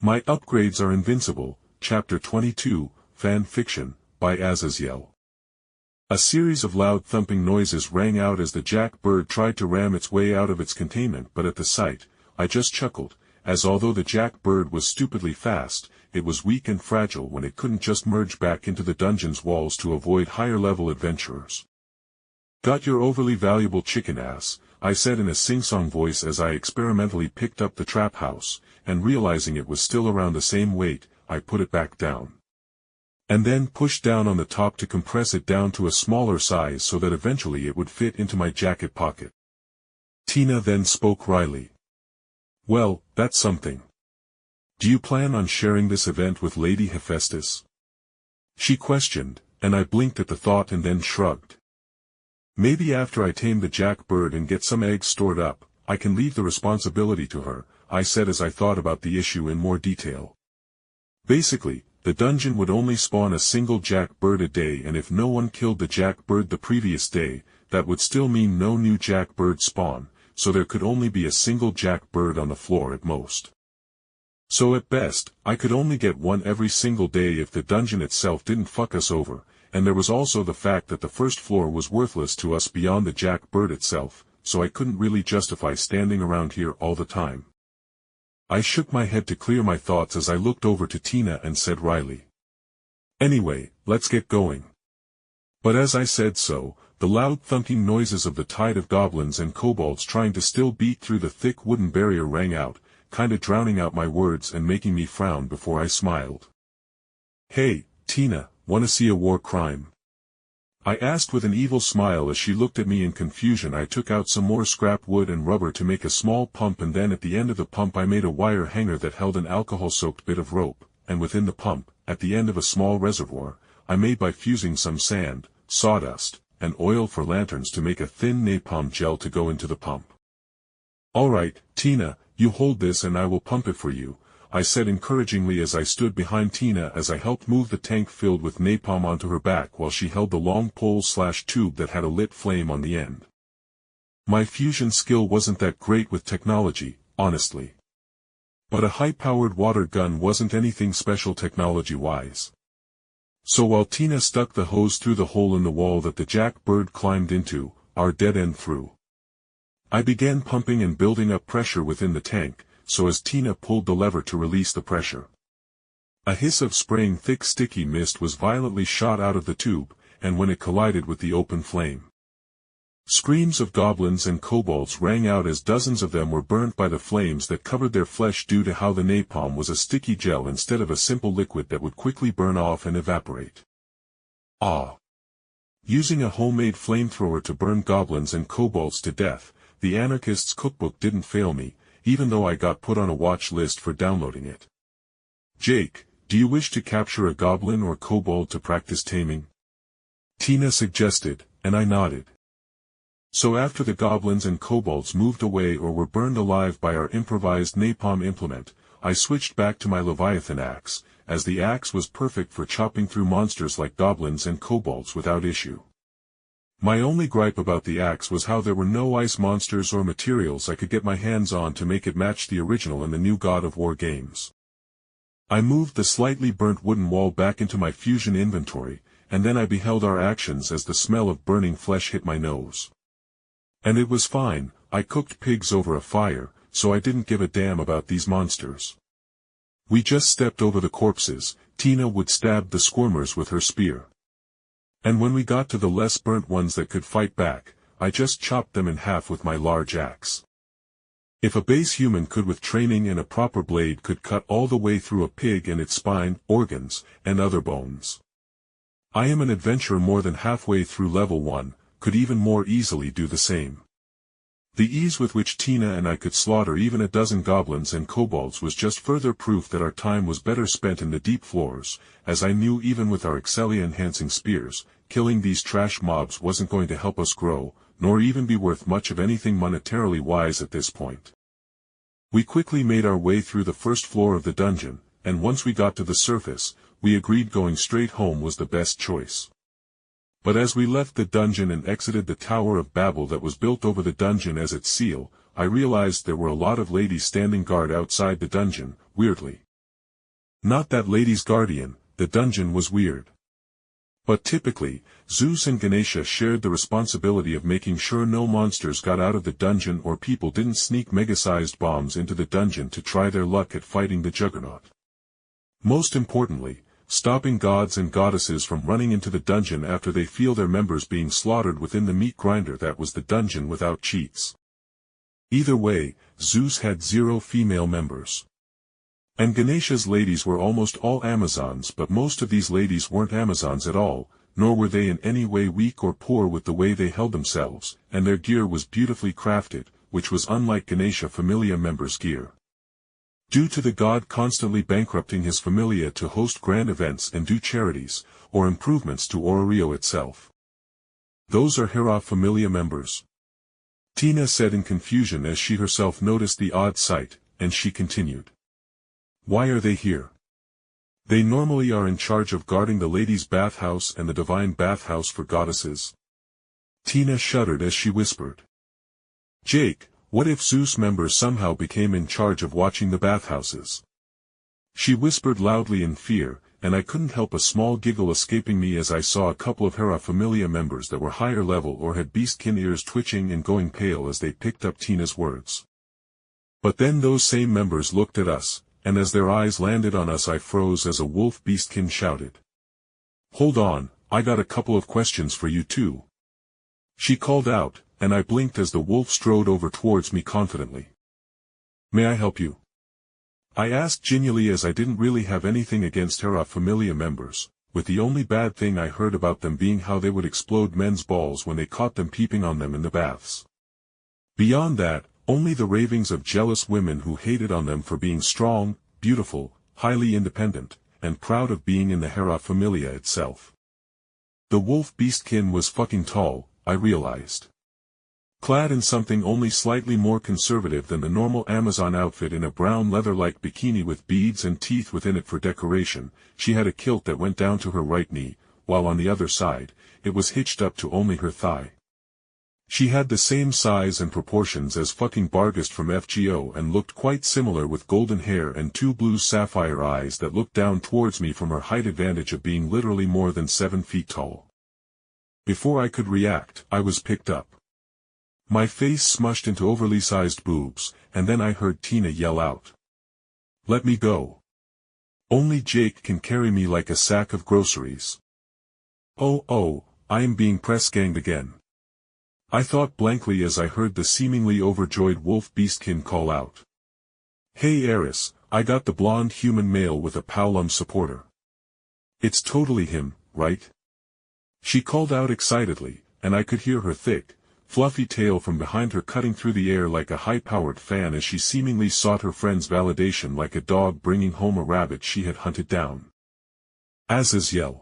My upgrades are Invincible, Chapter 22, Fan Fiction, by Azazyel. A series of loud thumping noises rang out as the jackbird tried to ram its way out of its containment, but at the sight, I just chuckled, as although the jackbird was stupidly fast, it was weak and fragile when it couldn't just merge back into the dungeon's walls to avoid higher-level adventurers. "Got your overly valuable chicken ass," I said in a singsong voice as I experimentally picked up the trap house, and realizing it was still around the same weight, I put it back down. And then pushed down on the top to compress it down to a smaller size so that eventually it would fit into my jacket pocket. Tina then spoke wryly. "Well, that's something. Do you plan on sharing this event with Lady Hephaestus?" She questioned, and I blinked at the thought and then shrugged. "Maybe after I tame the jackbird and get some eggs stored up, I can leave the responsibility to her," I said as I thought about the issue in more detail. Basically, the dungeon would only spawn a single jackbird a day, and if no one killed the jackbird the previous day, that would still mean no new jackbird spawn, so there could only be a single jackbird on the floor at most. So at best, I could only get one every single day if the dungeon itself didn't fuck us over, and there was also the fact that the first floor was worthless to us beyond the jackbird itself, so I couldn't really justify standing around here all the time. I shook my head to clear my thoughts as I looked over to Tina and said wryly, "Anyway, let's get going." But as I said so, the loud thunking noises of the tide of goblins and kobolds trying to still beat through the thick wooden barrier rang out, kinda drowning out my words and making me frown before I smiled. "Hey, Tina, wanna see a war crime?" I asked with an evil smile as she looked at me in confusion. I took out some more scrap wood and rubber to make a small pump, and then at the end of the pump I made a wire hanger that held an alcohol-soaked bit of rope, and within the pump, at the end of a small reservoir, I made by fusing some sand, sawdust, and oil for lanterns to make a thin napalm gel to go into the pump. "Alright, Tina, you hold this and I will pump it for you," I said encouragingly as I stood behind Tina as I helped move the tank filled with napalm onto her back while she held the long pole/tube that had a lit flame on the end. My fusion skill wasn't that great with technology, honestly. But a high-powered water gun wasn't anything special technology-wise. So while Tina stuck the hose through the hole in the wall that the jackbird climbed into, our dead end through, I began pumping and building up pressure within the tank, so as Tina pulled the lever to release the pressure, a hiss of spraying thick sticky mist was violently shot out of the tube, and when it collided with the open flame, screams of goblins and kobolds rang out as dozens of them were burnt by the flames that covered their flesh due to how the napalm was a sticky gel instead of a simple liquid that would quickly burn off and evaporate. Using a homemade flamethrower to burn goblins and kobolds to death, the anarchist's cookbook didn't fail me, even though I got put on a watch list for downloading it. "Jake, do you wish to capture a goblin or kobold to practice taming?" Tina suggested, and I nodded. So after the goblins and kobolds moved away or were burned alive by our improvised napalm implement, I switched back to my Leviathan axe, as the axe was perfect for chopping through monsters like goblins and kobolds without issue. My only gripe about the axe was how there were no ice monsters or materials I could get my hands on to make it match the original in the new God of War games. I moved the slightly burnt wooden wall back into my fusion inventory, and then I beheld our actions as the smell of burning flesh hit my nose. And it was fine, I cooked pigs over a fire, so I didn't give a damn about these monsters. We just stepped over the corpses. Tina would stab the squirmers with her spear. And when we got to the less burnt ones that could fight back, I just chopped them in half with my large axe. If a base human could with training and a proper blade could cut all the way through a pig and its spine, organs, and other bones, I am an adventurer more than halfway through level 1, could even more easily do the same. The ease with which Tina and I could slaughter even a dozen goblins and kobolds was just further proof that our time was better spent in the deep floors, as I knew even with our Excelia-enhancing spears, killing these trash mobs wasn't going to help us grow, nor even be worth much of anything monetarily wise at this point. We quickly made our way through the first floor of the dungeon, and once we got to the surface, we agreed going straight home was the best choice. But as we left the dungeon and exited the Tower of Babel that was built over the dungeon as its seal, I realized there were a lot of ladies standing guard outside the dungeon, weirdly. Not that lady's guardian, the dungeon was weird. But typically, Zeus and Ganesha shared the responsibility of making sure no monsters got out of the dungeon or people didn't sneak mega-sized bombs into the dungeon to try their luck at fighting the juggernaut. Most importantly, stopping gods and goddesses from running into the dungeon after they feel their members being slaughtered within the meat grinder that was the dungeon without cheats. Either way, Zeus had 0 female members. And Ganesha's ladies were almost all Amazons, but most of these ladies weren't Amazons at all, nor were they in any way weak or poor with the way they held themselves, and their gear was beautifully crafted, which was unlike Ganesha Familia members' gear. Due to the god constantly bankrupting his Familia to host grand events and do charities, or improvements to Ororio itself. Those are Hera Familia members. Tina said in confusion as she herself noticed the odd sight, and she continued. Why are they here? They normally are in charge of guarding the ladies' bathhouse and the divine bathhouse for goddesses. Tina shuddered as she whispered. Jake, what if Zeus members somehow became in charge of watching the bathhouses? She whispered loudly in fear, and I couldn't help a small giggle escaping me as I saw a couple of Hera Familia members that were higher level or had beastkin ears twitching and going pale as they picked up Tina's words. But then those same members looked at us, and as their eyes landed on us I froze as a wolf beastkin shouted. Hold on, I got a couple of questions for you too. She called out, and I blinked as the wolf strode over towards me confidently. May I help you? I asked genially as I didn't really have anything against Hera Familia members, with the only bad thing I heard about them being how they would explode men's balls when they caught them peeping on them in the baths. Beyond that, only the ravings of jealous women who hated on them for being strong, beautiful, highly independent, and proud of being in the Hera Familia itself. The wolf beastkin was fucking tall, I realized. Clad in something only slightly more conservative than the normal Amazon outfit in a brown leather-like bikini with beads and teeth within it for decoration, she had a kilt that went down to her right knee, while on the other side, it was hitched up to only her thigh. She had the same size and proportions as fucking Barghest from FGO and looked quite similar with golden hair and 2 blue sapphire eyes that looked down towards me from her height advantage of being literally more than 7 feet tall. Before I could react, I was picked up. My face smushed into overly sized boobs, and then I heard Tina yell out. Let me go. Only Jake can carry me like a sack of groceries. Oh, I am being press-ganged again. I thought blankly as I heard the seemingly overjoyed wolf beastkin call out. Hey Eris, I got the blonde human male with a Paulum supporter. It's totally him, right? She called out excitedly, and I could hear her thick, fluffy tail from behind her cutting through the air like a high-powered fan as she seemingly sought her friend's validation like a dog bringing home a rabbit she had hunted down. Azazyel.